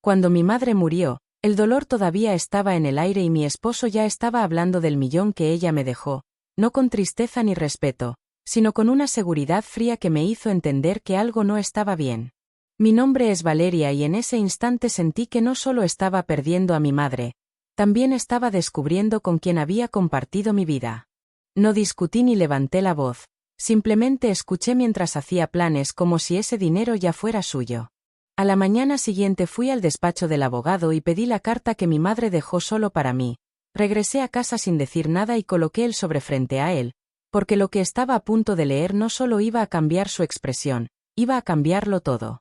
Cuando mi madre murió, el dolor todavía estaba en el aire y mi esposo ya estaba hablando del millón que ella me dejó, no con tristeza ni respeto, sino con una seguridad fría que me hizo entender que algo no estaba bien. Mi nombre es Valeria y en ese instante sentí que no solo estaba perdiendo a mi madre, también estaba descubriendo con quién había compartido mi vida. No discutí ni levanté la voz, simplemente escuché mientras hacía planes como si ese dinero ya fuera suyo. A la mañana siguiente fui al despacho del abogado y pedí la carta que mi madre dejó solo para mí. Regresé a casa sin decir nada y coloqué el sobre frente a él, porque lo que estaba a punto de leer no solo iba a cambiar su expresión, iba a cambiarlo todo.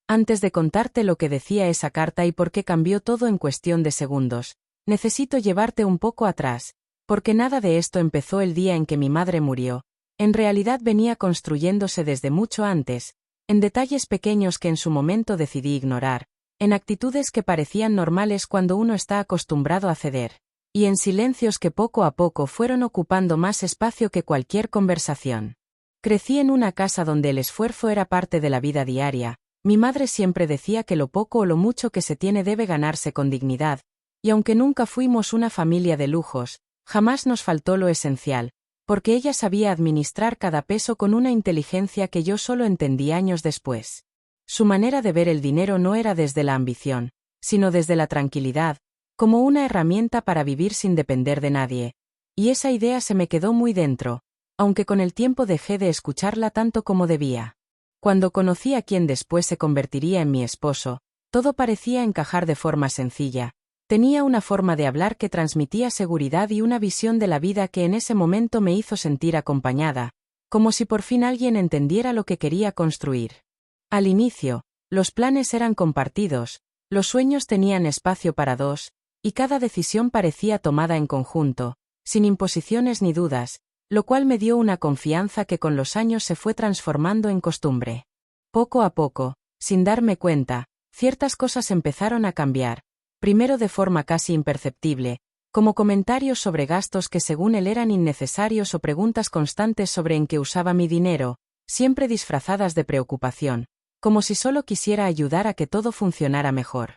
Antes de contarte lo que decía esa carta y por qué cambió todo en cuestión de segundos, necesito llevarte un poco atrás, porque nada de esto empezó el día en que mi madre murió. En realidad venía construyéndose desde mucho antes, en detalles pequeños que en su momento decidí ignorar, en actitudes que parecían normales cuando uno está acostumbrado a ceder, y en silencios que poco a poco fueron ocupando más espacio que cualquier conversación. Crecí en una casa donde el esfuerzo era parte de la vida diaria. Mi madre siempre decía que lo poco o lo mucho que se tiene debe ganarse con dignidad, y aunque nunca fuimos una familia de lujos, jamás nos faltó lo esencial, porque ella sabía administrar cada peso con una inteligencia que yo solo entendí años después. Su manera de ver el dinero no era desde la ambición, sino desde la tranquilidad, como una herramienta para vivir sin depender de nadie, y esa idea se me quedó muy dentro, aunque con el tiempo dejé de escucharla tanto como debía. Cuando conocí a quien después se convertiría en mi esposo, todo parecía encajar de forma sencilla. Tenía una forma de hablar que transmitía seguridad y una visión de la vida que en ese momento me hizo sentir acompañada, como si por fin alguien entendiera lo que quería construir. Al inicio, los planes eran compartidos, los sueños tenían espacio para dos, y cada decisión parecía tomada en conjunto, sin imposiciones ni dudas, lo cual me dio una confianza que con los años se fue transformando en costumbre. Poco a poco, sin darme cuenta, ciertas cosas empezaron a cambiar. Primero de forma casi imperceptible, como comentarios sobre gastos que según él eran innecesarios o preguntas constantes sobre en qué usaba mi dinero, siempre disfrazadas de preocupación, como si solo quisiera ayudar a que todo funcionara mejor.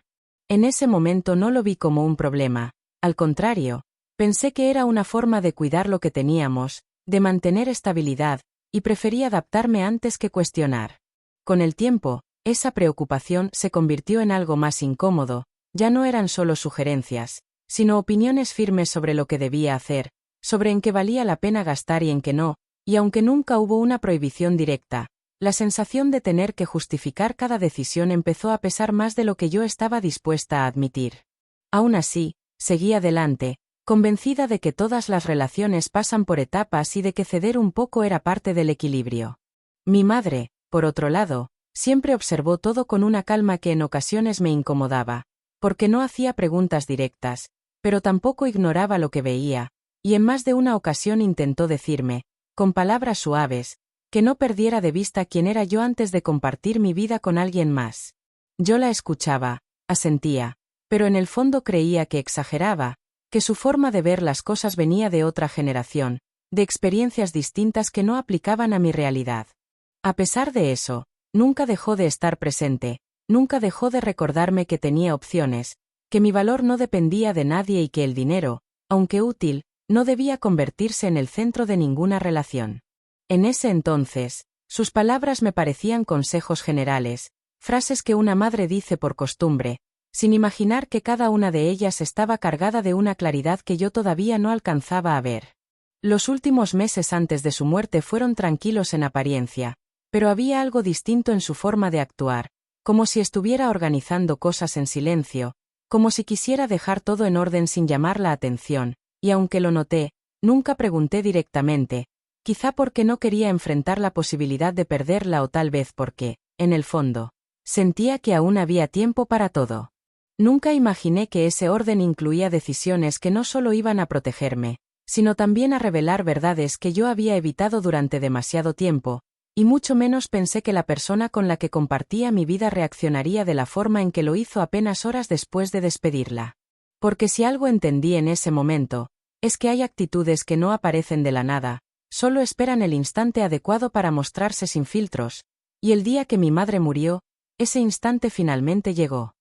En ese momento no lo vi como un problema, al contrario, pensé que era una forma de cuidar lo que teníamos, de mantener estabilidad, y preferí adaptarme antes que cuestionar. Con el tiempo, esa preocupación se convirtió en algo más incómodo. Ya no eran solo sugerencias, sino opiniones firmes sobre lo que debía hacer, sobre en qué valía la pena gastar y en qué no, y aunque nunca hubo una prohibición directa, la sensación de tener que justificar cada decisión empezó a pesar más de lo que yo estaba dispuesta a admitir. Aún así, seguí adelante, convencida de que todas las relaciones pasan por etapas y de que ceder un poco era parte del equilibrio. Mi madre, por otro lado, siempre observó todo con una calma que en ocasiones me incomodaba, porque no hacía preguntas directas, pero tampoco ignoraba lo que veía, y en más de una ocasión intentó decirme, con palabras suaves, que no perdiera de vista quién era yo antes de compartir mi vida con alguien más. Yo la escuchaba, asentía, pero en el fondo creía que exageraba, que su forma de ver las cosas venía de otra generación, de experiencias distintas que no aplicaban a mi realidad. A pesar de eso, nunca dejó de estar presente. Nunca dejó de recordarme que tenía opciones, que mi valor no dependía de nadie y que el dinero, aunque útil, no debía convertirse en el centro de ninguna relación. En ese entonces, sus palabras me parecían consejos generales, frases que una madre dice por costumbre, sin imaginar que cada una de ellas estaba cargada de una claridad que yo todavía no alcanzaba a ver. Los últimos meses antes de su muerte fueron tranquilos en apariencia, pero había algo distinto en su forma de actuar, como si estuviera organizando cosas en silencio, como si quisiera dejar todo en orden sin llamar la atención, y aunque lo noté, nunca pregunté directamente, quizá porque no quería enfrentar la posibilidad de perderla o tal vez porque, en el fondo, sentía que aún había tiempo para todo. Nunca imaginé que ese orden incluía decisiones que no solo iban a protegerme, sino también a revelar verdades que yo había evitado durante demasiado tiempo, y mucho menos pensé que la persona con la que compartía mi vida reaccionaría de la forma en que lo hizo apenas horas después de despedirla. Porque si algo entendí en ese momento, es que hay actitudes que no aparecen de la nada, solo esperan el instante adecuado para mostrarse sin filtros, y el día que mi madre murió, ese instante finalmente llegó.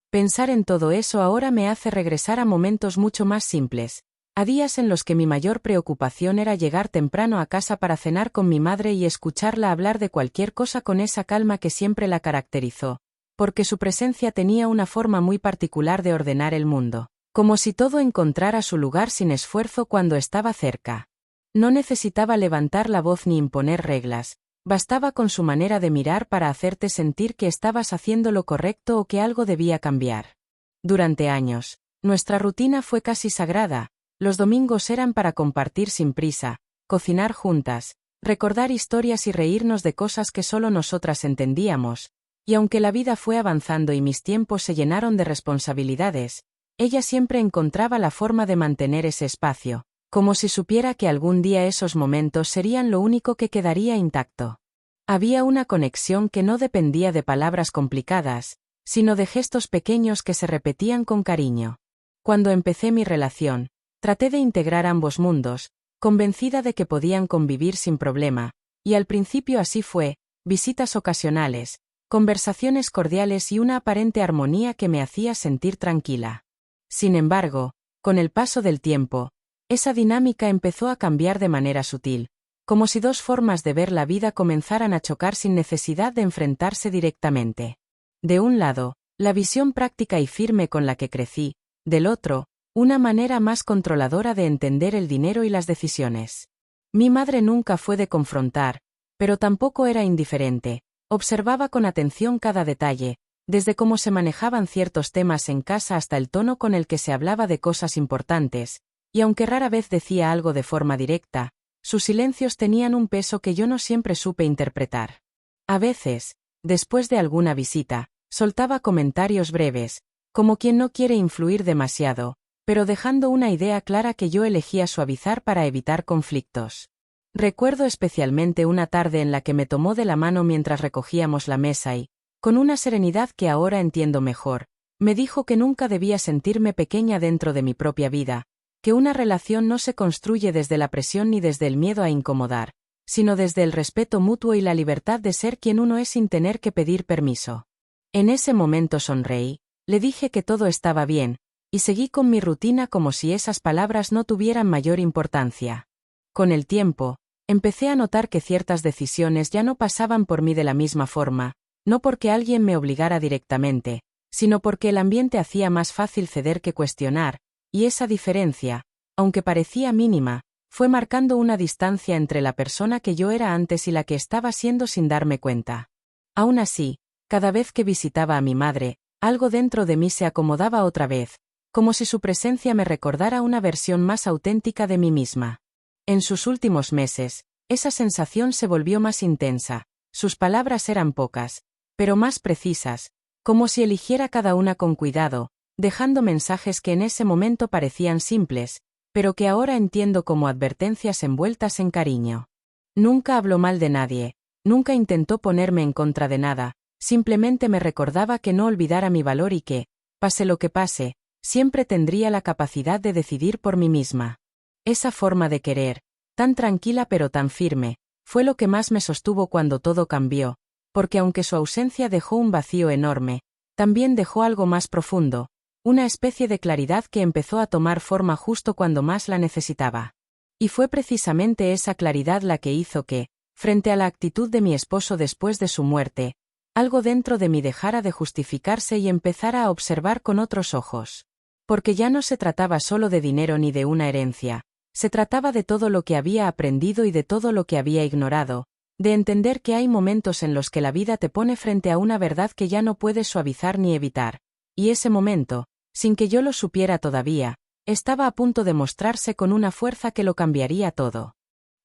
Pensar en todo eso ahora me hace regresar a momentos mucho más simples, a días en los que mi mayor preocupación era llegar temprano a casa para cenar con mi madre y escucharla hablar de cualquier cosa con esa calma que siempre la caracterizó, porque su presencia tenía una forma muy particular de ordenar el mundo, como si todo encontrara su lugar sin esfuerzo cuando estaba cerca. No necesitaba levantar la voz ni imponer reglas, bastaba con su manera de mirar para hacerte sentir que estabas haciendo lo correcto o que algo debía cambiar. Durante años, nuestra rutina fue casi sagrada. Los domingos eran para compartir sin prisa, cocinar juntas, recordar historias y reírnos de cosas que solo nosotras entendíamos, y aunque la vida fue avanzando y mis tiempos se llenaron de responsabilidades, ella siempre encontraba la forma de mantener ese espacio, como si supiera que algún día esos momentos serían lo único que quedaría intacto. Había una conexión que no dependía de palabras complicadas, sino de gestos pequeños que se repetían con cariño. Cuando empecé mi relación, traté de integrar ambos mundos, convencida de que podían convivir sin problema, y al principio así fue, visitas ocasionales, conversaciones cordiales y una aparente armonía que me hacía sentir tranquila. Sin embargo, con el paso del tiempo, esa dinámica empezó a cambiar de manera sutil, como si dos formas de ver la vida comenzaran a chocar sin necesidad de enfrentarse directamente. De un lado, la visión práctica y firme con la que crecí, del otro, una manera más controladora de entender el dinero y las decisiones. Mi madre nunca fue de confrontar, pero tampoco era indiferente, observaba con atención cada detalle, desde cómo se manejaban ciertos temas en casa hasta el tono con el que se hablaba de cosas importantes, y aunque rara vez decía algo de forma directa, sus silencios tenían un peso que yo no siempre supe interpretar. A veces, después de alguna visita, soltaba comentarios breves, como quien no quiere influir demasiado, pero dejando una idea clara que yo elegía suavizar para evitar conflictos. Recuerdo especialmente una tarde en la que me tomó de la mano mientras recogíamos la mesa y, con una serenidad que ahora entiendo mejor, me dijo que nunca debía sentirme pequeña dentro de mi propia vida, que una relación no se construye desde la presión ni desde el miedo a incomodar, sino desde el respeto mutuo y la libertad de ser quien uno es sin tener que pedir permiso. En ese momento sonreí, le dije que todo estaba bien, y seguí con mi rutina como si esas palabras no tuvieran mayor importancia. Con el tiempo, empecé a notar que ciertas decisiones ya no pasaban por mí de la misma forma, no porque alguien me obligara directamente, sino porque el ambiente hacía más fácil ceder que cuestionar, y esa diferencia, aunque parecía mínima, fue marcando una distancia entre la persona que yo era antes y la que estaba siendo sin darme cuenta. Aún así, cada vez que visitaba a mi madre, algo dentro de mí se acomodaba otra vez, como si su presencia me recordara una versión más auténtica de mí misma. En sus últimos meses, esa sensación se volvió más intensa, sus palabras eran pocas, pero más precisas, como si eligiera cada una con cuidado, dejando mensajes que en ese momento parecían simples, pero que ahora entiendo como advertencias envueltas en cariño. Nunca habló mal de nadie, nunca intentó ponerme en contra de nada, simplemente me recordaba que no olvidara mi valor y que, pase lo que pase, siempre tendría la capacidad de decidir por mí misma. Esa forma de querer, tan tranquila pero tan firme, fue lo que más me sostuvo cuando todo cambió, porque aunque su ausencia dejó un vacío enorme, también dejó algo más profundo, una especie de claridad que empezó a tomar forma justo cuando más la necesitaba. Y fue precisamente esa claridad la que hizo que, frente a la actitud de mi esposo después de su muerte, algo dentro de mí dejara de justificarse y empezara a observar con otros ojos. Porque ya no se trataba solo de dinero ni de una herencia, se trataba de todo lo que había aprendido y de todo lo que había ignorado, de entender que hay momentos en los que la vida te pone frente a una verdad que ya no puedes suavizar ni evitar, y ese momento, sin que yo lo supiera todavía, estaba a punto de mostrarse con una fuerza que lo cambiaría todo.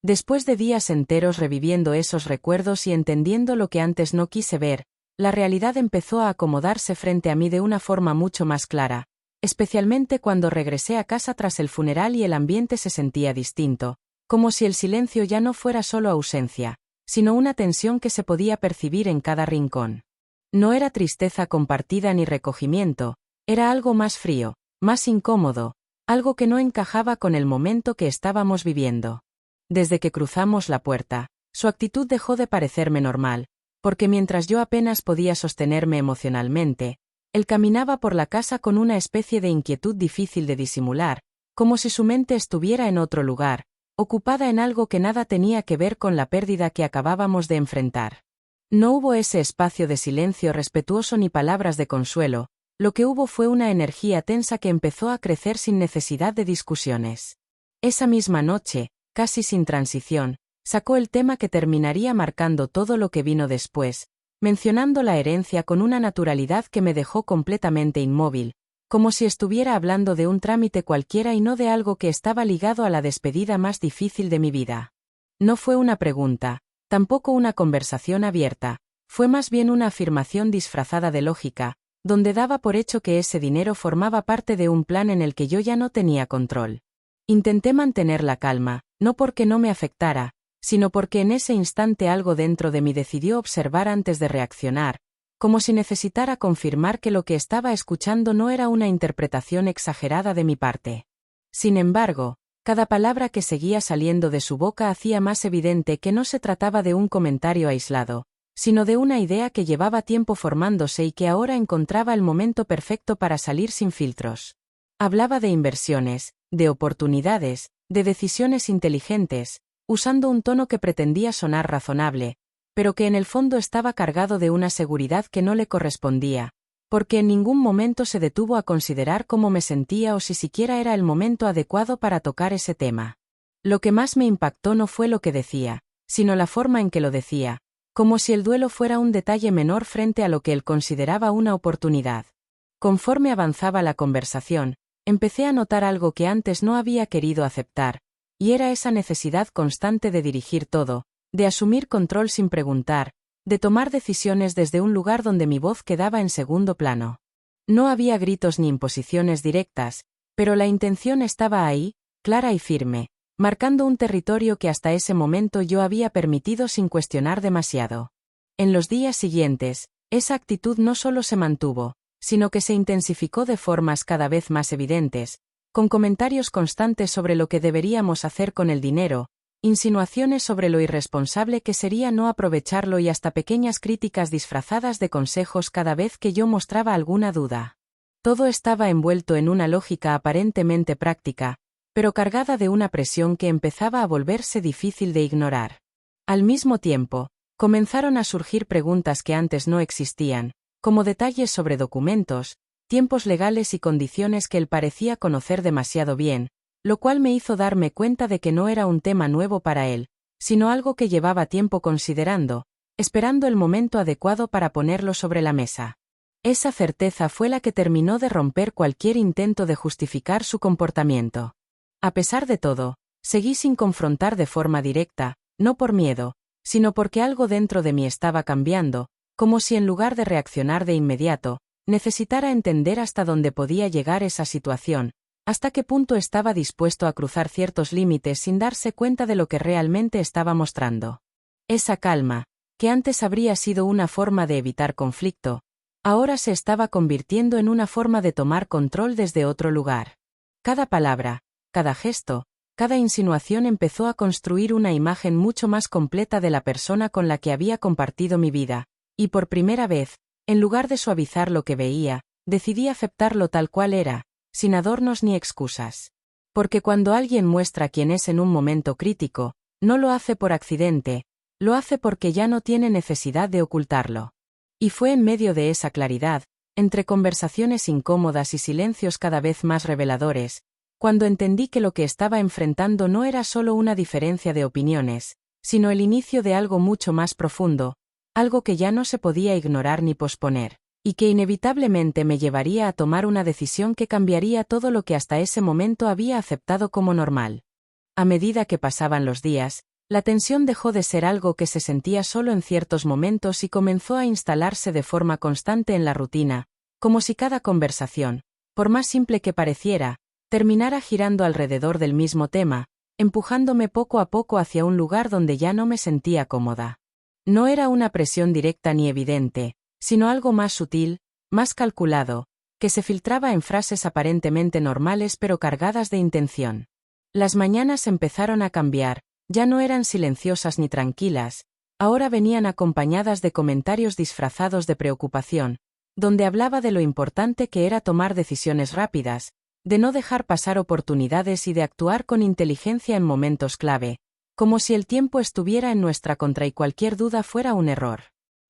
Después de días enteros reviviendo esos recuerdos y entendiendo lo que antes no quise ver, la realidad empezó a acomodarse frente a mí de una forma mucho más clara, especialmente cuando regresé a casa tras el funeral y el ambiente se sentía distinto, como si el silencio ya no fuera solo ausencia, sino una tensión que se podía percibir en cada rincón. No era tristeza compartida ni recogimiento, era algo más frío, más incómodo, algo que no encajaba con el momento que estábamos viviendo. Desde que cruzamos la puerta, su actitud dejó de parecerme normal, porque mientras yo apenas podía sostenerme emocionalmente, Él caminaba por la casa con una especie de inquietud difícil de disimular, como si su mente estuviera en otro lugar, ocupada en algo que nada tenía que ver con la pérdida que acabábamos de enfrentar. No hubo ese espacio de silencio respetuoso ni palabras de consuelo, lo que hubo fue una energía tensa que empezó a crecer sin necesidad de discusiones. Esa misma noche, casi sin transición, sacó el tema que terminaría marcando todo lo que vino después, mencionando la herencia con una naturalidad que me dejó completamente inmóvil, como si estuviera hablando de un trámite cualquiera y no de algo que estaba ligado a la despedida más difícil de mi vida. No fue una pregunta, tampoco una conversación abierta, fue más bien una afirmación disfrazada de lógica, donde daba por hecho que ese dinero formaba parte de un plan en el que yo ya no tenía control. Intenté mantener la calma, no porque no me afectara, sino porque en ese instante algo dentro de mí decidió observar antes de reaccionar, como si necesitara confirmar que lo que estaba escuchando no era una interpretación exagerada de mi parte. Sin embargo, cada palabra que seguía saliendo de su boca hacía más evidente que no se trataba de un comentario aislado, sino de una idea que llevaba tiempo formándose y que ahora encontraba el momento perfecto para salir sin filtros. Hablaba de inversiones, de oportunidades, de decisiones inteligentes, usando un tono que pretendía sonar razonable, pero que en el fondo estaba cargado de una seguridad que no le correspondía, porque en ningún momento se detuvo a considerar cómo me sentía o si siquiera era el momento adecuado para tocar ese tema. Lo que más me impactó no fue lo que decía, sino la forma en que lo decía, como si el duelo fuera un detalle menor frente a lo que él consideraba una oportunidad. Conforme avanzaba la conversación, empecé a notar algo que antes no había querido aceptar, y era esa necesidad constante de dirigir todo, de asumir control sin preguntar, de tomar decisiones desde un lugar donde mi voz quedaba en segundo plano. No había gritos ni imposiciones directas, pero la intención estaba ahí, clara y firme, marcando un territorio que hasta ese momento yo había permitido sin cuestionar demasiado. En los días siguientes, esa actitud no solo se mantuvo, sino que se intensificó de formas cada vez más evidentes, con comentarios constantes sobre lo que deberíamos hacer con el dinero, insinuaciones sobre lo irresponsable que sería no aprovecharlo y hasta pequeñas críticas disfrazadas de consejos cada vez que yo mostraba alguna duda. Todo estaba envuelto en una lógica aparentemente práctica, pero cargada de una presión que empezaba a volverse difícil de ignorar. Al mismo tiempo, comenzaron a surgir preguntas que antes no existían, como detalles sobre documentos, tiempos legales y condiciones que él parecía conocer demasiado bien, lo cual me hizo darme cuenta de que no era un tema nuevo para él, sino algo que llevaba tiempo considerando, esperando el momento adecuado para ponerlo sobre la mesa. Esa certeza fue la que terminó de romper cualquier intento de justificar su comportamiento. A pesar de todo, seguí sin confrontar de forma directa, no por miedo, sino porque algo dentro de mí estaba cambiando, como si en lugar de reaccionar de inmediato, necesitara entender hasta dónde podía llegar esa situación, hasta qué punto estaba dispuesto a cruzar ciertos límites sin darse cuenta de lo que realmente estaba mostrando. Esa calma, que antes habría sido una forma de evitar conflicto, ahora se estaba convirtiendo en una forma de tomar control desde otro lugar. Cada palabra, cada gesto, cada insinuación empezó a construir una imagen mucho más completa de la persona con la que había compartido mi vida, y por primera vez, en lugar de suavizar lo que veía, decidí aceptarlo tal cual era, sin adornos ni excusas. Porque cuando alguien muestra quién es en un momento crítico, no lo hace por accidente, lo hace porque ya no tiene necesidad de ocultarlo. Y fue en medio de esa claridad, entre conversaciones incómodas y silencios cada vez más reveladores, cuando entendí que lo que estaba enfrentando no era solo una diferencia de opiniones, sino el inicio de algo mucho más profundo, algo que ya no se podía ignorar ni posponer, y que inevitablemente me llevaría a tomar una decisión que cambiaría todo lo que hasta ese momento había aceptado como normal. A medida que pasaban los días, la tensión dejó de ser algo que se sentía solo en ciertos momentos y comenzó a instalarse de forma constante en la rutina, como si cada conversación, por más simple que pareciera, terminara girando alrededor del mismo tema, empujándome poco a poco hacia un lugar donde ya no me sentía cómoda. No era una presión directa ni evidente, sino algo más sutil, más calculado, que se filtraba en frases aparentemente normales pero cargadas de intención. Las mañanas empezaron a cambiar, ya no eran silenciosas ni tranquilas, ahora venían acompañadas de comentarios disfrazados de preocupación, donde hablaba de lo importante que era tomar decisiones rápidas, de no dejar pasar oportunidades y de actuar con inteligencia en momentos clave, como si el tiempo estuviera en nuestra contra y cualquier duda fuera un error.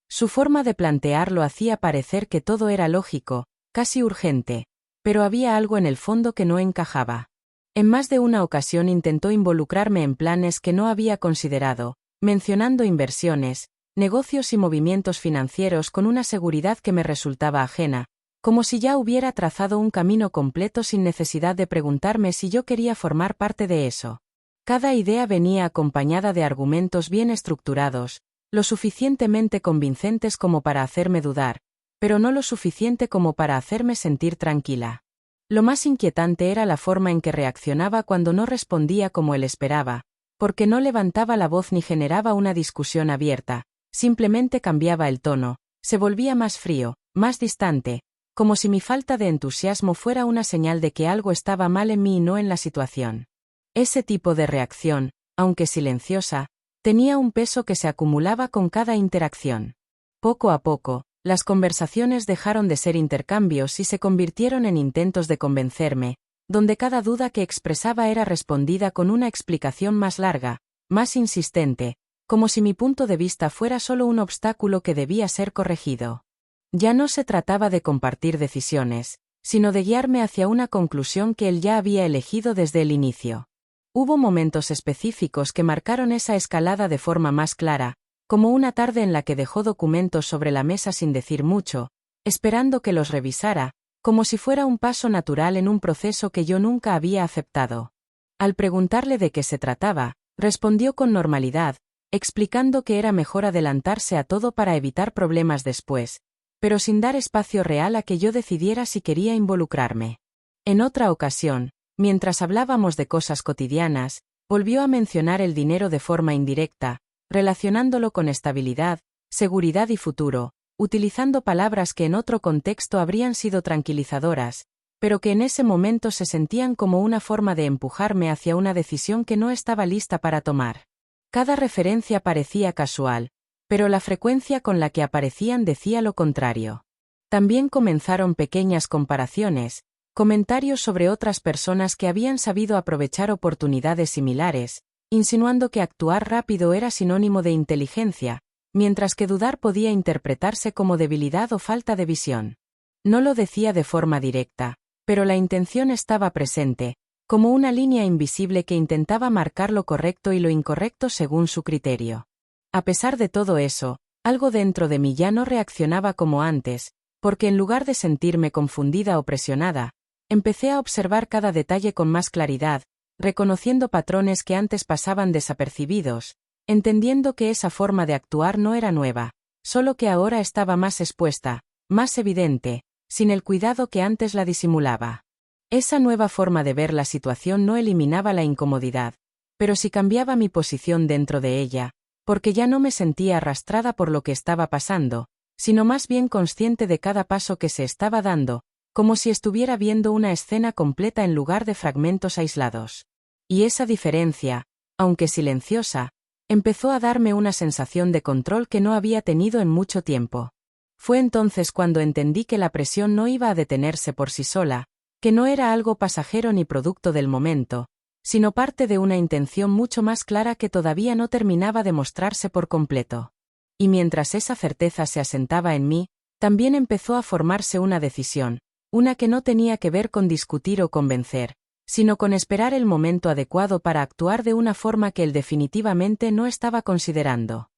Su forma de plantearlo hacía parecer que todo era lógico, casi urgente, pero había algo en el fondo que no encajaba. En más de una ocasión intentó involucrarme en planes que no había considerado, mencionando inversiones, negocios y movimientos financieros con una seguridad que me resultaba ajena, como si ya hubiera trazado un camino completo sin necesidad de preguntarme si yo quería formar parte de eso. Cada idea venía acompañada de argumentos bien estructurados, lo suficientemente convincentes como para hacerme dudar, pero no lo suficiente como para hacerme sentir tranquila. Lo más inquietante era la forma en que reaccionaba cuando no respondía como él esperaba, porque no levantaba la voz ni generaba una discusión abierta, simplemente cambiaba el tono, se volvía más frío, más distante, como si mi falta de entusiasmo fuera una señal de que algo estaba mal en mí y no en la situación. Ese tipo de reacción, aunque silenciosa, tenía un peso que se acumulaba con cada interacción. Poco a poco, las conversaciones dejaron de ser intercambios y se convirtieron en intentos de convencerme, donde cada duda que expresaba era respondida con una explicación más larga, más insistente, como si mi punto de vista fuera solo un obstáculo que debía ser corregido. Ya no se trataba de compartir decisiones, sino de guiarme hacia una conclusión que él ya había elegido desde el inicio. Hubo momentos específicos que marcaron esa escalada de forma más clara, como una tarde en la que dejó documentos sobre la mesa sin decir mucho, esperando que los revisara, como si fuera un paso natural en un proceso que yo nunca había aceptado. Al preguntarle de qué se trataba, respondió con normalidad, explicando que era mejor adelantarse a todo para evitar problemas después, pero sin dar espacio real a que yo decidiera si quería involucrarme. En otra ocasión, mientras hablábamos de cosas cotidianas, volvió a mencionar el dinero de forma indirecta, relacionándolo con estabilidad, seguridad y futuro, utilizando palabras que en otro contexto habrían sido tranquilizadoras, pero que en ese momento se sentían como una forma de empujarme hacia una decisión que no estaba lista para tomar. Cada referencia parecía casual, pero la frecuencia con la que aparecían decía lo contrario. También comenzaron pequeñas comparaciones, comentarios sobre otras personas que habían sabido aprovechar oportunidades similares, insinuando que actuar rápido era sinónimo de inteligencia, mientras que dudar podía interpretarse como debilidad o falta de visión. No lo decía de forma directa, pero la intención estaba presente, como una línea invisible que intentaba marcar lo correcto y lo incorrecto según su criterio. A pesar de todo eso, algo dentro de mí ya no reaccionaba como antes, porque en lugar de sentirme confundida o presionada, empecé a observar cada detalle con más claridad, reconociendo patrones que antes pasaban desapercibidos, entendiendo que esa forma de actuar no era nueva, solo que ahora estaba más expuesta, más evidente, sin el cuidado que antes la disimulaba. Esa nueva forma de ver la situación no eliminaba la incomodidad, pero sí cambiaba mi posición dentro de ella, porque ya no me sentía arrastrada por lo que estaba pasando, sino más bien consciente de cada paso que se estaba dando, como si estuviera viendo una escena completa en lugar de fragmentos aislados. Y esa diferencia, aunque silenciosa, empezó a darme una sensación de control que no había tenido en mucho tiempo. Fue entonces cuando entendí que la presión no iba a detenerse por sí sola, que no era algo pasajero ni producto del momento, sino parte de una intención mucho más clara que todavía no terminaba de mostrarse por completo. Y mientras esa certeza se asentaba en mí, también empezó a formarse una decisión, una que no tenía que ver con discutir o convencer, sino con esperar el momento adecuado para actuar de una forma que él definitivamente no estaba considerando.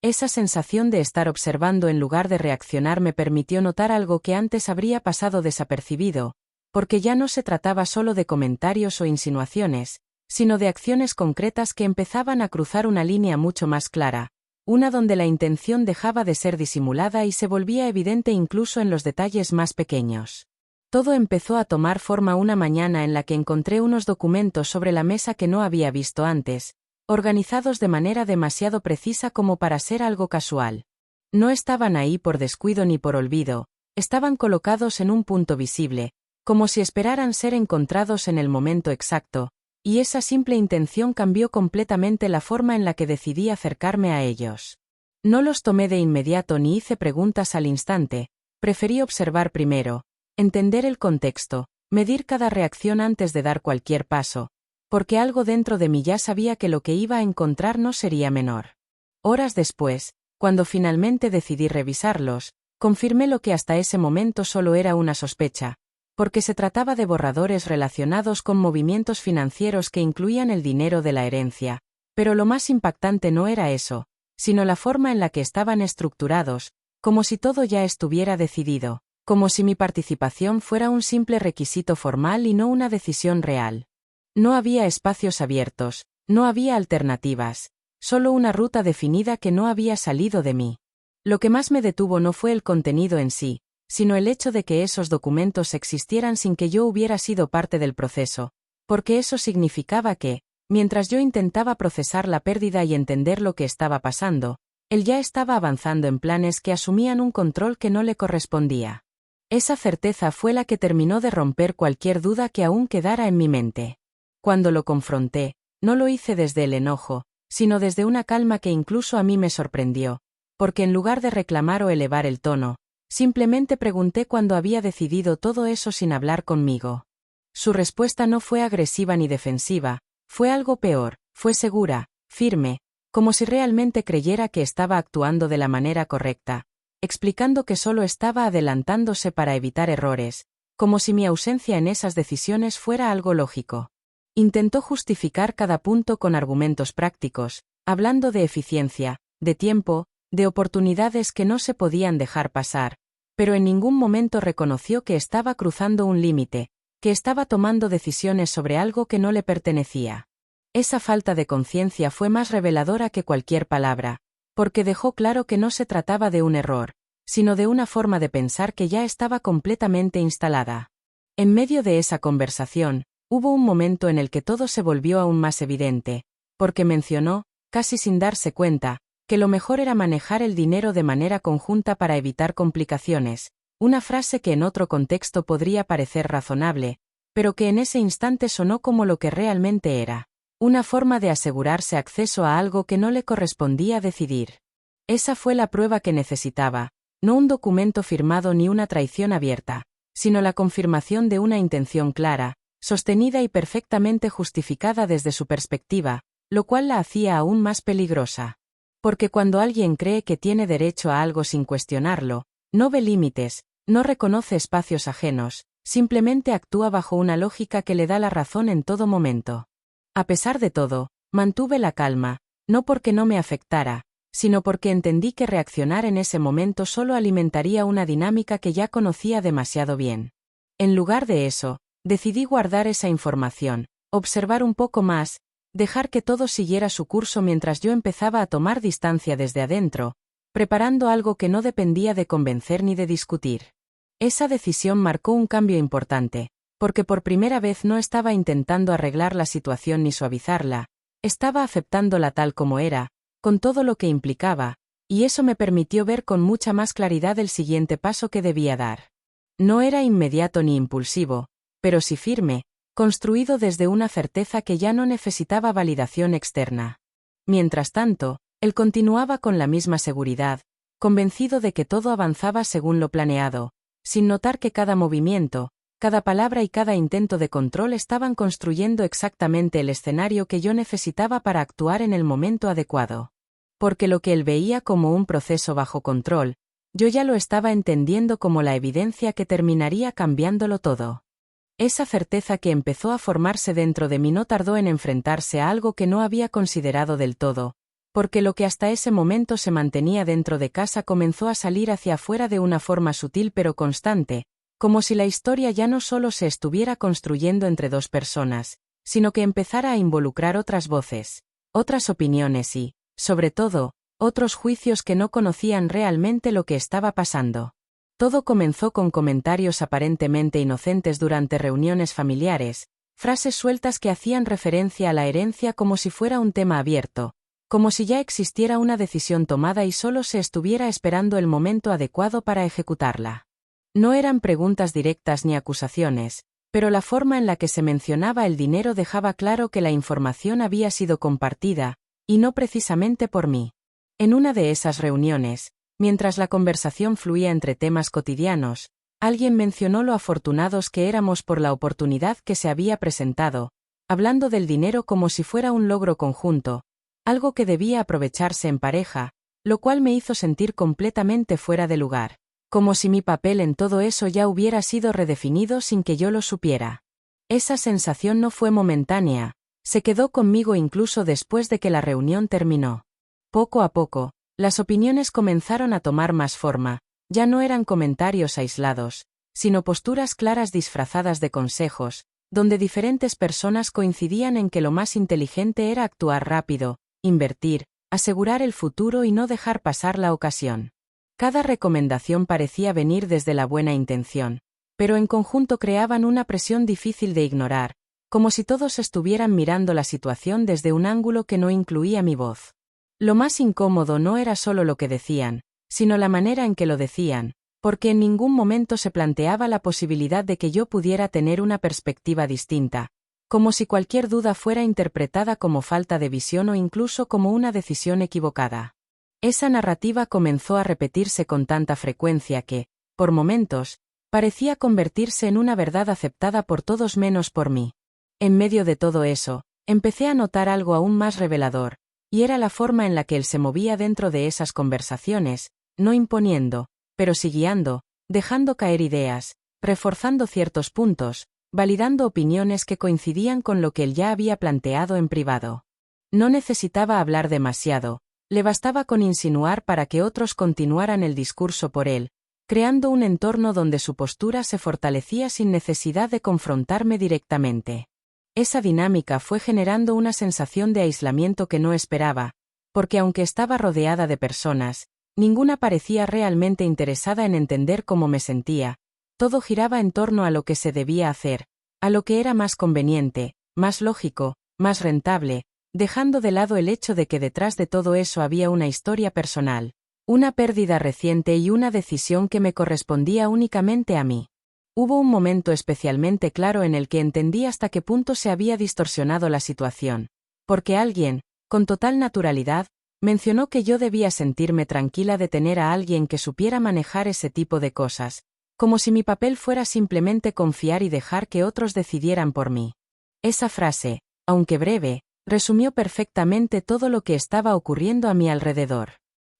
Esa sensación de estar observando en lugar de reaccionar me permitió notar algo que antes habría pasado desapercibido, porque ya no se trataba solo de comentarios o insinuaciones, sino de acciones concretas que empezaban a cruzar una línea mucho más clara, una donde la intención dejaba de ser disimulada y se volvía evidente incluso en los detalles más pequeños. Todo empezó a tomar forma una mañana en la que encontré unos documentos sobre la mesa que no había visto antes, organizados de manera demasiado precisa como para ser algo casual. No estaban ahí por descuido ni por olvido, estaban colocados en un punto visible, como si esperaran ser encontrados en el momento exacto, y esa simple intención cambió completamente la forma en la que decidí acercarme a ellos. No los tomé de inmediato ni hice preguntas al instante, Preferí observar primero, entender el contexto, medir cada reacción antes de dar cualquier paso, porque algo dentro de mí ya sabía que lo que iba a encontrar no sería menor. Horas después, cuando finalmente decidí revisarlos, confirmé lo que hasta ese momento solo era una sospecha, porque se trataba de borradores relacionados con movimientos financieros que incluían el dinero de la herencia, pero lo más impactante no era eso, sino la forma en la que estaban estructurados, como si todo ya estuviera decidido, como si mi participación fuera un simple requisito formal y no una decisión real. No había espacios abiertos, no había alternativas, solo una ruta definida que no había salido de mí. Lo que más me detuvo no fue el contenido en sí, sino el hecho de que esos documentos existieran sin que yo hubiera sido parte del proceso, porque eso significaba que, mientras yo intentaba procesar la pérdida y entender lo que estaba pasando, él ya estaba avanzando en planes que asumían un control que no le correspondía. Esa certeza fue la que terminó de romper cualquier duda que aún quedara en mi mente. Cuando lo confronté, no lo hice desde el enojo, sino desde una calma que incluso a mí me sorprendió, porque en lugar de reclamar o elevar el tono, simplemente pregunté cuándo había decidido todo eso sin hablar conmigo. Su respuesta no fue agresiva ni defensiva, fue algo peor, fue segura, firme, como si realmente creyera que estaba actuando de la manera correcta, explicando que solo estaba adelantándose para evitar errores, como si mi ausencia en esas decisiones fuera algo lógico. Intentó justificar cada punto con argumentos prácticos, hablando de eficiencia, de tiempo, de oportunidades que no se podían dejar pasar, pero en ningún momento reconoció que estaba cruzando un límite, que estaba tomando decisiones sobre algo que no le pertenecía. Esa falta de conciencia fue más reveladora que cualquier palabra, porque dejó claro que no se trataba de un error, sino de una forma de pensar que ya estaba completamente instalada. En medio de esa conversación, hubo un momento en el que todo se volvió aún más evidente, porque mencionó, casi sin darse cuenta, que lo mejor era manejar el dinero de manera conjunta para evitar complicaciones, una frase que en otro contexto podría parecer razonable, pero que en ese instante sonó como lo que realmente era. Una forma de asegurarse acceso a algo que no le correspondía decidir. Esa fue la prueba que necesitaba, no un documento firmado ni una traición abierta, sino la confirmación de una intención clara, sostenida y perfectamente justificada desde su perspectiva, lo cual la hacía aún más peligrosa. Porque cuando alguien cree que tiene derecho a algo sin cuestionarlo, no ve límites, no reconoce espacios ajenos, simplemente actúa bajo una lógica que le da la razón en todo momento. A pesar de todo, mantuve la calma, no porque no me afectara, sino porque entendí que reaccionar en ese momento solo alimentaría una dinámica que ya conocía demasiado bien. En lugar de eso, decidí guardar esa información, observar un poco más, dejar que todo siguiera su curso mientras yo empezaba a tomar distancia desde adentro, preparando algo que no dependía de convencer ni de discutir. Esa decisión marcó un cambio importante, porque por primera vez no estaba intentando arreglar la situación ni suavizarla, estaba aceptándola tal como era, con todo lo que implicaba, y eso me permitió ver con mucha más claridad el siguiente paso que debía dar. No era inmediato ni impulsivo, pero sí firme, construido desde una certeza que ya no necesitaba validación externa. Mientras tanto, él continuaba con la misma seguridad, convencido de que todo avanzaba según lo planeado, sin notar que cada movimiento, cada palabra y cada intento de control estaban construyendo exactamente el escenario que yo necesitaba para actuar en el momento adecuado. Porque lo que él veía como un proceso bajo control, yo ya lo estaba entendiendo como la evidencia que terminaría cambiándolo todo. Esa certeza que empezó a formarse dentro de mí no tardó en enfrentarse a algo que no había considerado del todo, porque lo que hasta ese momento se mantenía dentro de casa comenzó a salir hacia afuera de una forma sutil pero constante, como si la historia ya no solo se estuviera construyendo entre dos personas, sino que empezara a involucrar otras voces, otras opiniones y, sobre todo, otros juicios que no conocían realmente lo que estaba pasando. Todo comenzó con comentarios aparentemente inocentes durante reuniones familiares, frases sueltas que hacían referencia a la herencia como si fuera un tema abierto, como si ya existiera una decisión tomada y solo se estuviera esperando el momento adecuado para ejecutarla. No eran preguntas directas ni acusaciones, pero la forma en la que se mencionaba el dinero dejaba claro que la información había sido compartida, y no precisamente por mí. En una de esas reuniones, Mientras la conversación fluía entre temas cotidianos, alguien mencionó lo afortunados que éramos por la oportunidad que se había presentado, hablando del dinero como si fuera un logro conjunto, algo que debía aprovecharse en pareja, lo cual me hizo sentir completamente fuera de lugar, como si mi papel en todo eso ya hubiera sido redefinido sin que yo lo supiera. Esa sensación no fue momentánea, se quedó conmigo incluso después de que la reunión terminó. Poco a poco, las opiniones comenzaron a tomar más forma, ya no eran comentarios aislados, sino posturas claras disfrazadas de consejos, donde diferentes personas coincidían en que lo más inteligente era actuar rápido, invertir, asegurar el futuro y no dejar pasar la ocasión. Cada recomendación parecía venir desde la buena intención, pero en conjunto creaban una presión difícil de ignorar, como si todos estuvieran mirando la situación desde un ángulo que no incluía mi voz. Lo más incómodo no era solo lo que decían, sino la manera en que lo decían, porque en ningún momento se planteaba la posibilidad de que yo pudiera tener una perspectiva distinta, como si cualquier duda fuera interpretada como falta de visión o incluso como una decisión equivocada. Esa narrativa comenzó a repetirse con tanta frecuencia que, por momentos, parecía convertirse en una verdad aceptada por todos menos por mí. En medio de todo eso, empecé a notar algo aún más revelador, y era la forma en la que él se movía dentro de esas conversaciones, no imponiendo, pero sí guiando, dejando caer ideas, reforzando ciertos puntos, validando opiniones que coincidían con lo que él ya había planteado en privado. No necesitaba hablar demasiado, le bastaba con insinuar para que otros continuaran el discurso por él, creando un entorno donde su postura se fortalecía sin necesidad de confrontarme directamente. Esa dinámica fue generando una sensación de aislamiento que no esperaba, porque aunque estaba rodeada de personas, ninguna parecía realmente interesada en entender cómo me sentía. Todo giraba en torno a lo que se debía hacer, a lo que era más conveniente, más lógico, más rentable, dejando de lado el hecho de que detrás de todo eso había una historia personal, una pérdida reciente y una decisión que me correspondía únicamente a mí. Hubo un momento especialmente claro en el que entendí hasta qué punto se había distorsionado la situación, porque alguien, con total naturalidad, mencionó que yo debía sentirme tranquila de tener a alguien que supiera manejar ese tipo de cosas, como si mi papel fuera simplemente confiar y dejar que otros decidieran por mí. Esa frase, aunque breve, resumió perfectamente todo lo que estaba ocurriendo a mi alrededor.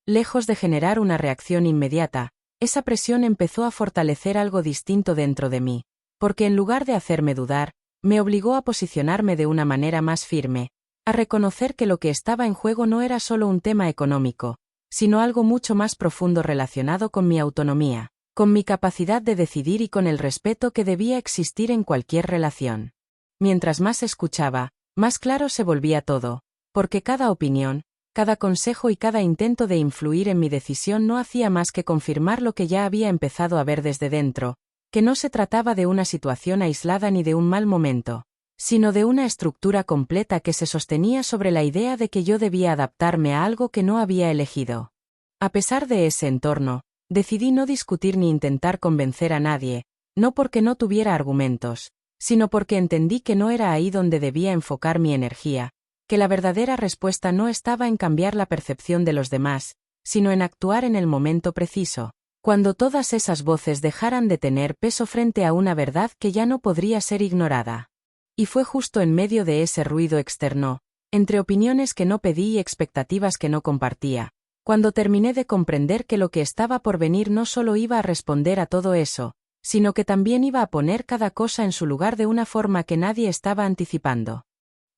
Lejos de generar una reacción inmediata, esa presión empezó a fortalecer algo distinto dentro de mí, porque en lugar de hacerme dudar, me obligó a posicionarme de una manera más firme, a reconocer que lo que estaba en juego no era solo un tema económico, sino algo mucho más profundo relacionado con mi autonomía, con mi capacidad de decidir y con el respeto que debía existir en cualquier relación. Mientras más escuchaba, más claro se volvía todo, porque cada opinión, cada consejo y cada intento de influir en mi decisión no hacía más que confirmar lo que ya había empezado a ver desde dentro, que no se trataba de una situación aislada ni de un mal momento, sino de una estructura completa que se sostenía sobre la idea de que yo debía adaptarme a algo que no había elegido. A pesar de ese entorno, decidí no discutir ni intentar convencer a nadie, no porque no tuviera argumentos, sino porque entendí que no era ahí donde debía enfocar mi energía, que la verdadera respuesta no estaba en cambiar la percepción de los demás, sino en actuar en el momento preciso, cuando todas esas voces dejaran de tener peso frente a una verdad que ya no podría ser ignorada. Y fue justo en medio de ese ruido externo, entre opiniones que no pedí y expectativas que no compartía, cuando terminé de comprender que lo que estaba por venir no solo iba a responder a todo eso, sino que también iba a poner cada cosa en su lugar de una forma que nadie estaba anticipando.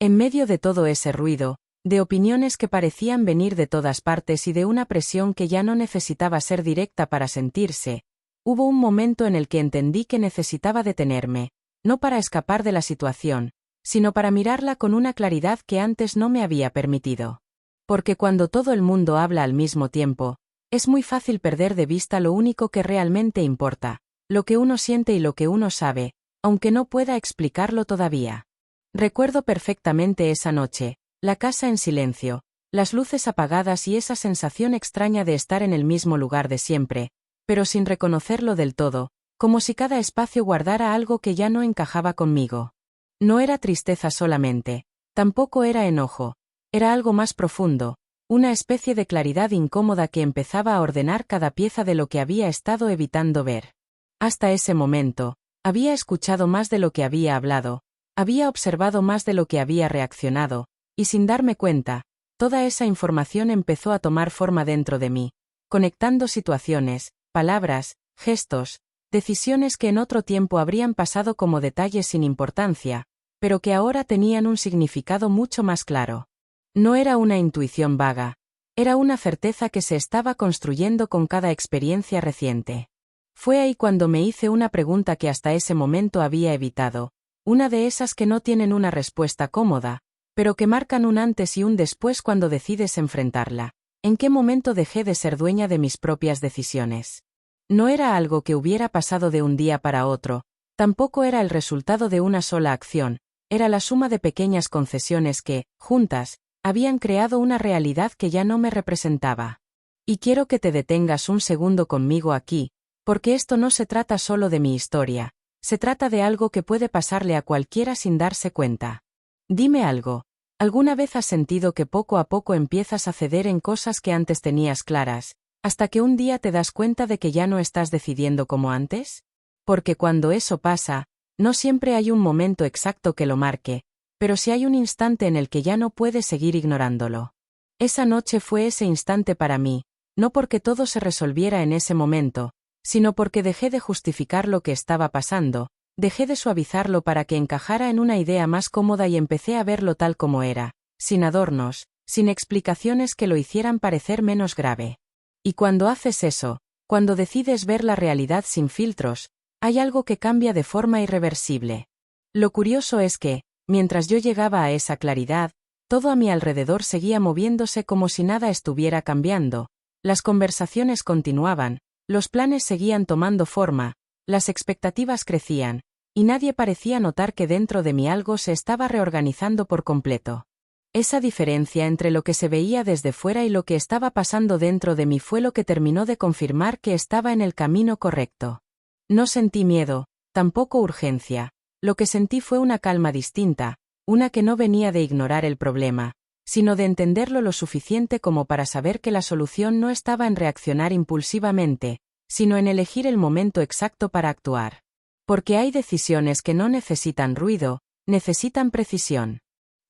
En medio de todo ese ruido, de opiniones que parecían venir de todas partes y de una presión que ya no necesitaba ser directa para sentirse, hubo un momento en el que entendí que necesitaba detenerme, no para escapar de la situación, sino para mirarla con una claridad que antes no me había permitido. Porque cuando todo el mundo habla al mismo tiempo, es muy fácil perder de vista lo único que realmente importa, lo que uno siente y lo que uno sabe, aunque no pueda explicarlo todavía. Recuerdo perfectamente esa noche, la casa en silencio, las luces apagadas y esa sensación extraña de estar en el mismo lugar de siempre, pero sin reconocerlo del todo, como si cada espacio guardara algo que ya no encajaba conmigo. No era tristeza solamente, tampoco era enojo, era algo más profundo, Una especie de claridad incómoda que empezaba a ordenar cada pieza de lo que había estado evitando ver. Hasta ese momento, había escuchado más de lo que había hablado, había observado más de lo que había reaccionado, y sin darme cuenta, toda esa información empezó a tomar forma dentro de mí, conectando situaciones, palabras, gestos, decisiones que en otro tiempo habrían pasado como detalles sin importancia, pero que ahora tenían un significado mucho más claro. No era una intuición vaga, era una certeza que se estaba construyendo con cada experiencia reciente. Fue ahí cuando me hice una pregunta que hasta ese momento había evitado, una de esas que no tienen una respuesta cómoda, pero que marcan un antes y un después cuando decides enfrentarla. ¿En qué momento dejé de ser dueña de mis propias decisiones? No era algo que hubiera pasado de un día para otro, tampoco era el resultado de una sola acción, era la suma de pequeñas concesiones que, juntas, habían creado una realidad que ya no me representaba. Y quiero que te detengas un segundo conmigo aquí, porque esto no se trata solo de mi historia, se trata de algo que puede pasarle a cualquiera sin darse cuenta. Dime algo, ¿alguna vez has sentido que poco a poco empiezas a ceder en cosas que antes tenías claras, hasta que un día te das cuenta de que ya no estás decidiendo como antes? Porque cuando eso pasa, no siempre hay un momento exacto que lo marque, pero sí hay un instante en el que ya no puedes seguir ignorándolo. Esa noche fue ese instante para mí, no porque todo se resolviera en ese momento, sino porque dejé de justificar lo que estaba pasando, dejé de suavizarlo para que encajara en una idea más cómoda y empecé a verlo tal como era, sin adornos, sin explicaciones que lo hicieran parecer menos grave. Y cuando haces eso, cuando decides ver la realidad sin filtros, hay algo que cambia de forma irreversible. Lo curioso es que, mientras yo llegaba a esa claridad, todo a mi alrededor seguía moviéndose como si nada estuviera cambiando, las conversaciones continuaban, los planes seguían tomando forma, las expectativas crecían, y nadie parecía notar que dentro de mí algo se estaba reorganizando por completo. Esa diferencia entre lo que se veía desde fuera y lo que estaba pasando dentro de mí fue lo que terminó de confirmar que estaba en el camino correcto. No sentí miedo, tampoco urgencia. Lo que sentí fue una calma distinta, una que no venía de ignorar el problema, sino de entenderlo lo suficiente como para saber que la solución no estaba en reaccionar impulsivamente, sino en elegir el momento exacto para actuar. Porque hay decisiones que no necesitan ruido, necesitan precisión.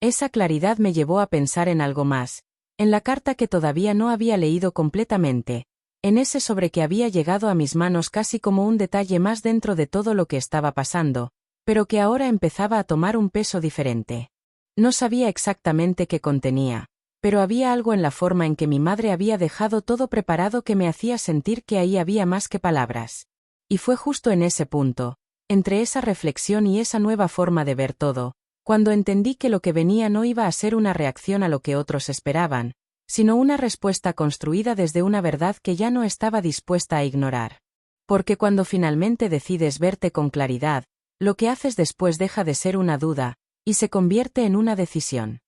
Esa claridad me llevó a pensar en algo más, en la carta que todavía no había leído completamente, en ese sobre que había llegado a mis manos casi como un detalle más dentro de todo lo que estaba pasando, pero que ahora empezaba a tomar un peso diferente. No sabía exactamente qué contenía, pero había algo en la forma en que mi madre había dejado todo preparado que me hacía sentir que ahí había más que palabras. Y fue justo en ese punto, entre esa reflexión y esa nueva forma de ver todo, cuando entendí que lo que venía no iba a ser una reacción a lo que otros esperaban, sino una respuesta construida desde una verdad que ya no estaba dispuesta a ignorar. Porque cuando finalmente decides verte con claridad, lo que haces después deja de ser una duda, y se convierte en una decisión.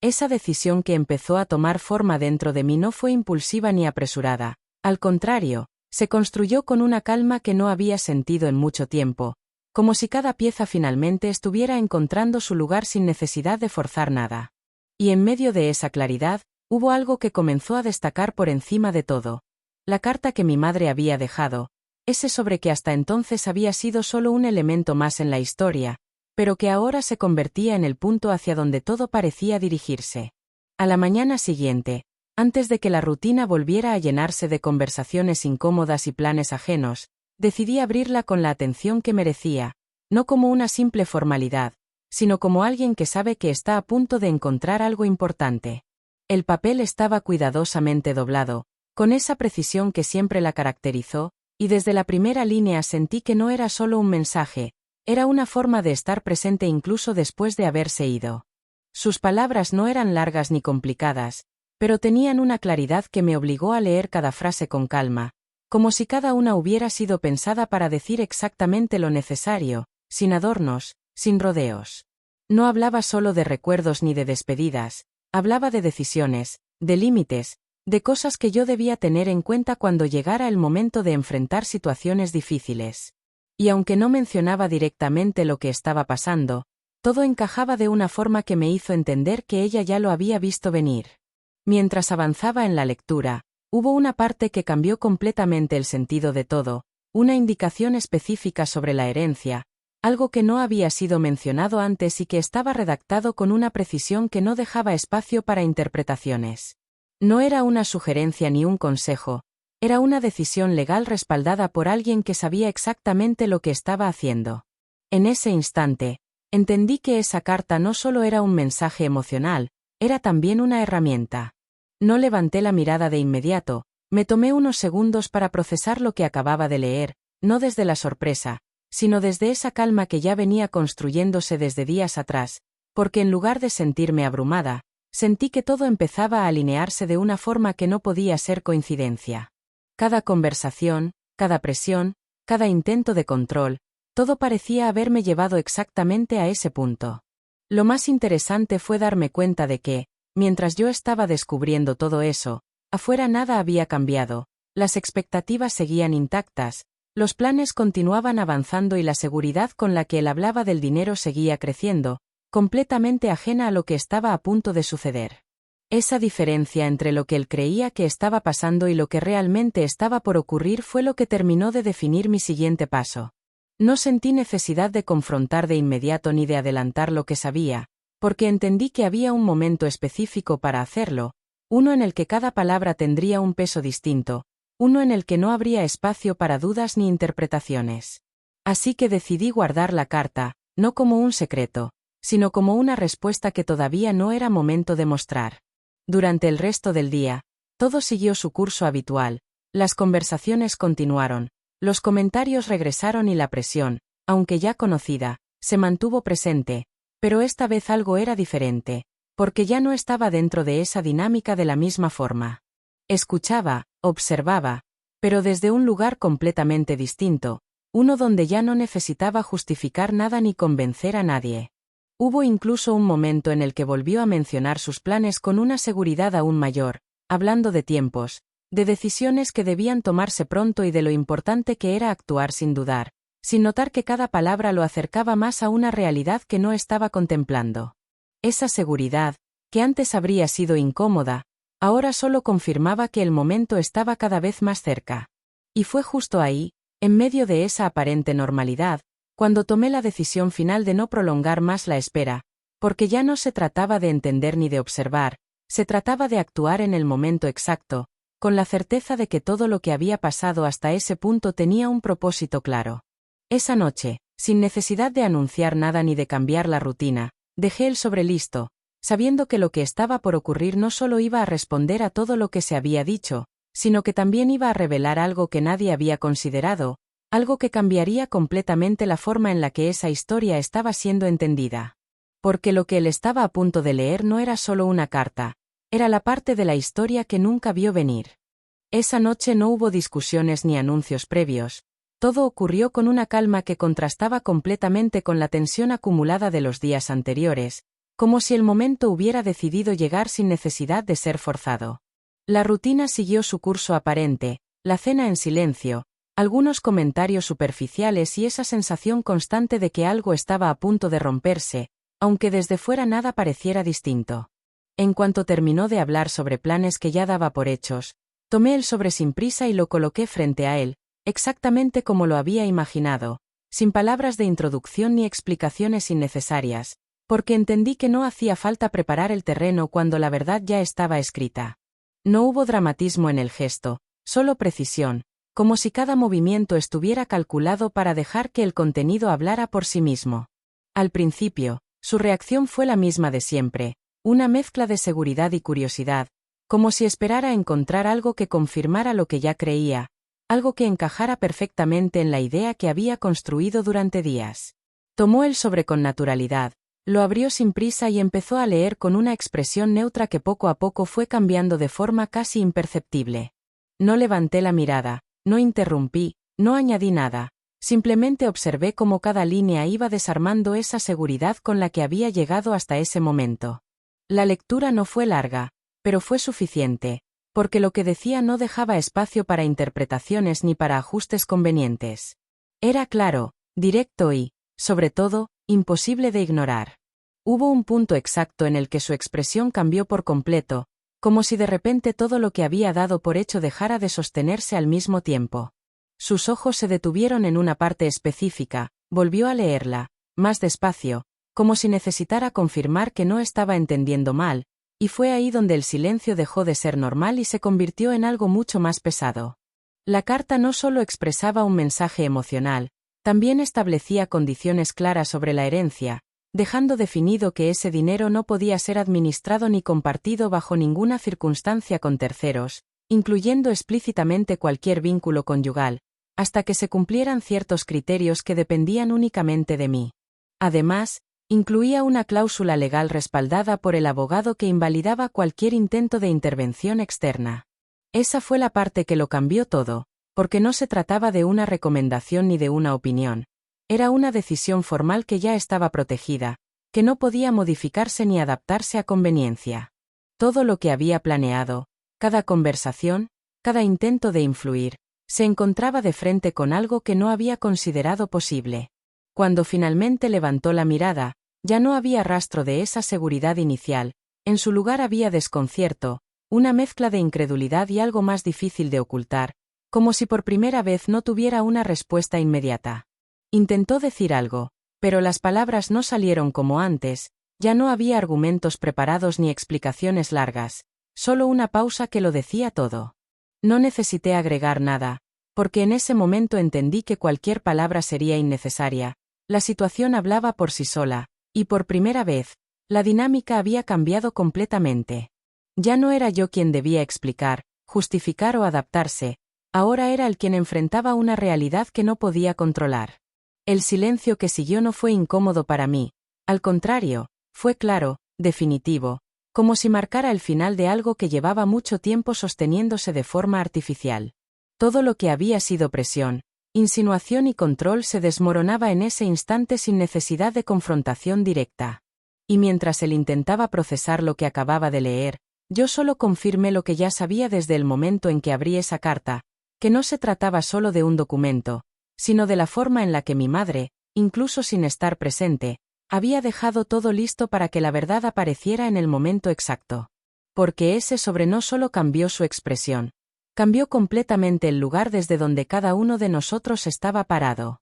Esa decisión que empezó a tomar forma dentro de mí no fue impulsiva ni apresurada, al contrario, se construyó con una calma que no había sentido en mucho tiempo, como si cada pieza finalmente estuviera encontrando su lugar sin necesidad de forzar nada. Y en medio de esa claridad, hubo algo que comenzó a destacar por encima de todo. La carta que mi madre había dejado, ese sobre que hasta entonces había sido solo un elemento más en la historia, pero que ahora se convertía en el punto hacia donde todo parecía dirigirse. A la mañana siguiente, antes de que la rutina volviera a llenarse de conversaciones incómodas y planes ajenos, decidí abrirla con la atención que merecía, no como una simple formalidad, sino como alguien que sabe que está a punto de encontrar algo importante. El papel estaba cuidadosamente doblado, con esa precisión que siempre la caracterizó, y desde la primera línea sentí que no era solo un mensaje, era una forma de estar presente incluso después de haberse ido. Sus palabras no eran largas ni complicadas, pero tenían una claridad que me obligó a leer cada frase con calma, como si cada una hubiera sido pensada para decir exactamente lo necesario, sin adornos, sin rodeos. No hablaba solo de recuerdos ni de despedidas, hablaba de decisiones, de límites, de cosas que yo debía tener en cuenta cuando llegara el momento de enfrentar situaciones difíciles. Y aunque no mencionaba directamente lo que estaba pasando, todo encajaba de una forma que me hizo entender que ella ya lo había visto venir. Mientras avanzaba en la lectura, hubo una parte que cambió completamente el sentido de todo, una indicación específica sobre la herencia, algo que no había sido mencionado antes y que estaba redactado con una precisión que no dejaba espacio para interpretaciones. No era una sugerencia ni un consejo, era una decisión legal respaldada por alguien que sabía exactamente lo que estaba haciendo. En ese instante, entendí que esa carta no solo era un mensaje emocional, era también una herramienta. No levanté la mirada de inmediato, me tomé unos segundos para procesar lo que acababa de leer, no desde la sorpresa, sino desde esa calma que ya venía construyéndose desde días atrás, porque en lugar de sentirme abrumada, sentí que todo empezaba a alinearse de una forma que no podía ser coincidencia. Cada conversación, cada presión, cada intento de control, todo parecía haberme llevado exactamente a ese punto. Lo más interesante fue darme cuenta de que, mientras yo estaba descubriendo todo eso, afuera nada había cambiado, las expectativas seguían intactas, los planes continuaban avanzando y la seguridad con la que él hablaba del dinero seguía creciendo, completamente ajena a lo que estaba a punto de suceder. Esa diferencia entre lo que él creía que estaba pasando y lo que realmente estaba por ocurrir fue lo que terminó de definir mi siguiente paso. No sentí necesidad de confrontar de inmediato ni de adelantar lo que sabía, porque entendí que había un momento específico para hacerlo, uno en el que cada palabra tendría un peso distinto, uno en el que no habría espacio para dudas ni interpretaciones. Así que decidí guardar la carta, no como un secreto, sino como una respuesta que todavía no era momento de mostrar. Durante el resto del día, todo siguió su curso habitual, las conversaciones continuaron, los comentarios regresaron y la presión, aunque ya conocida, se mantuvo presente, pero esta vez algo era diferente, porque ya no estaba dentro de esa dinámica de la misma forma. Escuchaba, observaba, pero desde un lugar completamente distinto, uno donde ya no necesitaba justificar nada ni convencer a nadie. Hubo incluso un momento en el que volvió a mencionar sus planes con una seguridad aún mayor, hablando de tiempos, de decisiones que debían tomarse pronto y de lo importante que era actuar sin dudar, sin notar que cada palabra lo acercaba más a una realidad que no estaba contemplando. Esa seguridad, que antes habría sido incómoda, ahora solo confirmaba que el momento estaba cada vez más cerca. Y fue justo ahí, en medio de esa aparente normalidad, cuando tomé la decisión final de no prolongar más la espera, porque ya no se trataba de entender ni de observar, se trataba de actuar en el momento exacto, con la certeza de que todo lo que había pasado hasta ese punto tenía un propósito claro. Esa noche, sin necesidad de anunciar nada ni de cambiar la rutina, dejé el sobre listo, sabiendo que lo que estaba por ocurrir no solo iba a responder a todo lo que se había dicho, sino que también iba a revelar algo que nadie había considerado, algo que cambiaría completamente la forma en la que esa historia estaba siendo entendida. Porque lo que él estaba a punto de leer no era solo una carta, era la parte de la historia que nunca vio venir. Esa noche no hubo discusiones ni anuncios previos, todo ocurrió con una calma que contrastaba completamente con la tensión acumulada de los días anteriores, como si el momento hubiera decidido llegar sin necesidad de ser forzado. La rutina siguió su curso aparente, la cena en silencio, algunos comentarios superficiales y esa sensación constante de que algo estaba a punto de romperse, aunque desde fuera nada pareciera distinto. En cuanto terminó de hablar sobre planes que ya daba por hechos, tomé el sobre sin prisa y lo coloqué frente a él, exactamente como lo había imaginado, sin palabras de introducción ni explicaciones innecesarias, porque entendí que no hacía falta preparar el terreno cuando la verdad ya estaba escrita. No hubo dramatismo en el gesto, solo precisión, como si cada movimiento estuviera calculado para dejar que el contenido hablara por sí mismo. Al principio, su reacción fue la misma de siempre, una mezcla de seguridad y curiosidad, como si esperara encontrar algo que confirmara lo que ya creía, algo que encajara perfectamente en la idea que había construido durante días. Tomó el sobre con naturalidad, lo abrió sin prisa y empezó a leer con una expresión neutra que poco a poco fue cambiando de forma casi imperceptible. No levanté la mirada, no interrumpí, no añadí nada, simplemente observé cómo cada línea iba desarmando esa seguridad con la que había llegado hasta ese momento. La lectura no fue larga, pero fue suficiente, porque lo que decía no dejaba espacio para interpretaciones ni para ajustes convenientes. Era claro, directo y, sobre todo, imposible de ignorar. Hubo un punto exacto en el que su expresión cambió por completo, como si de repente todo lo que había dado por hecho dejara de sostenerse al mismo tiempo. Sus ojos se detuvieron en una parte específica, volvió a leerla, más despacio, como si necesitara confirmar que no estaba entendiendo mal, y fue ahí donde el silencio dejó de ser normal y se convirtió en algo mucho más pesado. La carta no solo expresaba un mensaje emocional, también establecía condiciones claras sobre la herencia, dejando definido que ese dinero no podía ser administrado ni compartido bajo ninguna circunstancia con terceros, incluyendo explícitamente cualquier vínculo conyugal, hasta que se cumplieran ciertos criterios que dependían únicamente de mí. Además, incluía una cláusula legal respaldada por el abogado que invalidaba cualquier intento de intervención externa. Esa fue la parte que lo cambió todo, porque no se trataba de una recomendación ni de una opinión. Era una decisión formal que ya estaba protegida, que no podía modificarse ni adaptarse a conveniencia. Todo lo que había planeado, cada conversación, cada intento de influir, se encontraba de frente con algo que no había considerado posible. Cuando finalmente levantó la mirada, ya no había rastro de esa seguridad inicial, en su lugar había desconcierto, una mezcla de incredulidad y algo más difícil de ocultar, como si por primera vez no tuviera una respuesta inmediata. Intentó decir algo, pero las palabras no salieron como antes, ya no había argumentos preparados ni explicaciones largas, solo una pausa que lo decía todo. No necesité agregar nada, porque en ese momento entendí que cualquier palabra sería innecesaria, la situación hablaba por sí sola, y por primera vez, la dinámica había cambiado completamente. Ya no era yo quien debía explicar, justificar o adaptarse, ahora era el quien enfrentaba una realidad que no podía controlar. El silencio que siguió no fue incómodo para mí, al contrario, fue claro, definitivo, como si marcara el final de algo que llevaba mucho tiempo sosteniéndose de forma artificial. Todo lo que había sido presión, insinuación y control se desmoronaba en ese instante sin necesidad de confrontación directa. Y mientras él intentaba procesar lo que acababa de leer, yo solo confirmé lo que ya sabía desde el momento en que abrí esa carta, que no se trataba solo de un documento, sino de la forma en la que mi madre, incluso sin estar presente, había dejado todo listo para que la verdad apareciera en el momento exacto. Porque ese sobre no solo cambió su expresión, cambió completamente el lugar desde donde cada uno de nosotros estaba parado.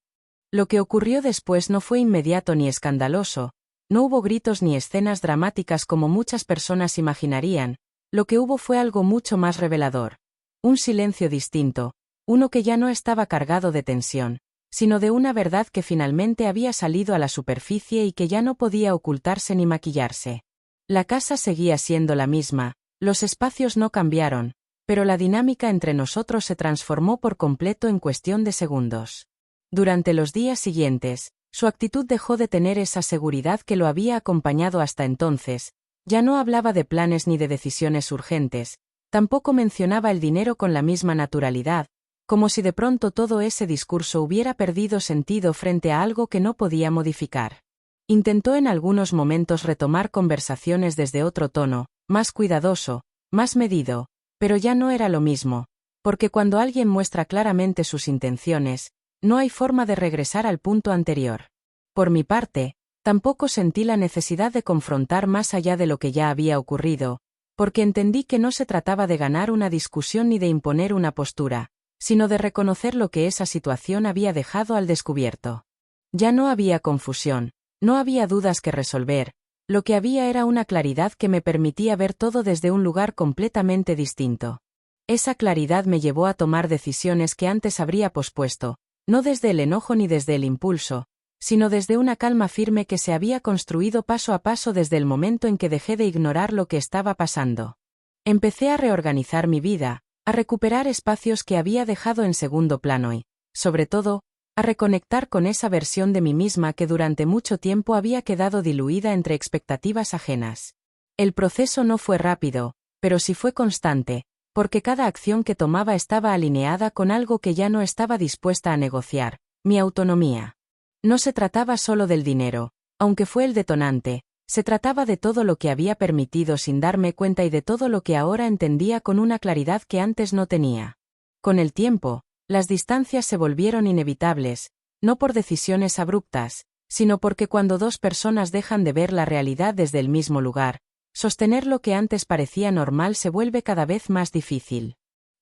Lo que ocurrió después no fue inmediato ni escandaloso, no hubo gritos ni escenas dramáticas como muchas personas imaginarían, lo que hubo fue algo mucho más revelador. Un silencio distinto, uno que ya no estaba cargado de tensión, sino de una verdad que finalmente había salido a la superficie y que ya no podía ocultarse ni maquillarse. La casa seguía siendo la misma, los espacios no cambiaron, pero la dinámica entre nosotros se transformó por completo en cuestión de segundos. Durante los días siguientes, su actitud dejó de tener esa seguridad que lo había acompañado hasta entonces, ya no hablaba de planes ni de decisiones urgentes, tampoco mencionaba el dinero con la misma naturalidad, como si de pronto todo ese discurso hubiera perdido sentido frente a algo que no podía modificar. Intentó en algunos momentos retomar conversaciones desde otro tono, más cuidadoso, más medido, pero ya no era lo mismo, porque cuando alguien muestra claramente sus intenciones, no hay forma de regresar al punto anterior. Por mi parte, tampoco sentí la necesidad de confrontar más allá de lo que ya había ocurrido, porque entendí que no se trataba de ganar una discusión ni de imponer una postura, sino de reconocer lo que esa situación había dejado al descubierto. Ya no había confusión, no había dudas que resolver, lo que había era una claridad que me permitía ver todo desde un lugar completamente distinto. Esa claridad me llevó a tomar decisiones que antes habría pospuesto, no desde el enojo ni desde el impulso, sino desde una calma firme que se había construido paso a paso desde el momento en que dejé de ignorar lo que estaba pasando. Empecé a reorganizar mi vida, a recuperar espacios que había dejado en segundo plano y, sobre todo, a reconectar con esa versión de mí misma que durante mucho tiempo había quedado diluida entre expectativas ajenas. El proceso no fue rápido, pero sí fue constante, porque cada acción que tomaba estaba alineada con algo que ya no estaba dispuesta a negociar, mi autonomía. No se trataba solo del dinero, aunque fue el detonante, se trataba de todo lo que había permitido sin darme cuenta y de todo lo que ahora entendía con una claridad que antes no tenía. Con el tiempo, las distancias se volvieron inevitables, no por decisiones abruptas, sino porque cuando dos personas dejan de ver la realidad desde el mismo lugar, Sostener lo que antes parecía normal se vuelve cada vez más difícil.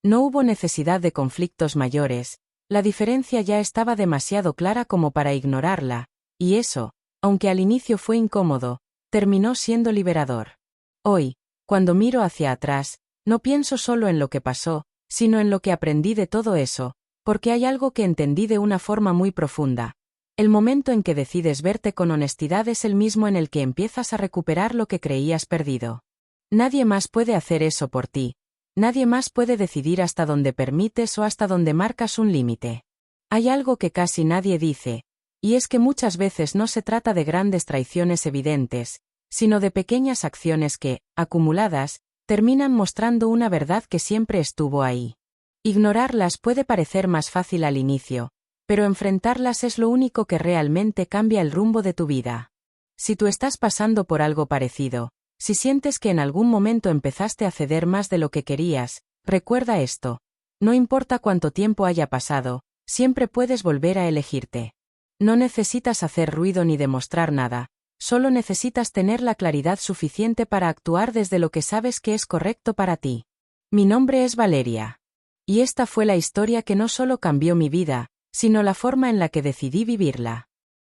No hubo necesidad de conflictos mayores, la diferencia ya estaba demasiado clara como para ignorarla, y eso, aunque al inicio fue incómodo, terminó siendo liberador. Hoy, cuando miro hacia atrás, no pienso solo en lo que pasó, sino en lo que aprendí de todo eso, porque hay algo que entendí de una forma muy profunda. El momento en que decides verte con honestidad es el mismo en el que empiezas a recuperar lo que creías perdido. Nadie más puede hacer eso por ti. Nadie más puede decidir hasta dónde permites o hasta dónde marcas un límite. Hay algo que casi nadie dice, y es que muchas veces no se trata de grandes traiciones evidentes, sino de pequeñas acciones que, acumuladas, terminan mostrando una verdad que siempre estuvo ahí. Ignorarlas puede parecer más fácil al inicio, pero enfrentarlas es lo único que realmente cambia el rumbo de tu vida. Si tú estás pasando por algo parecido, si sientes que en algún momento empezaste a ceder más de lo que querías, recuerda esto. No importa cuánto tiempo haya pasado, siempre puedes volver a elegirte. No necesitas hacer ruido ni demostrar nada, solo necesitas tener la claridad suficiente para actuar desde lo que sabes que es correcto para ti. Mi nombre es Valeria. Y esta fue la historia que no solo cambió mi vida, sino la forma en la que decidí vivirla.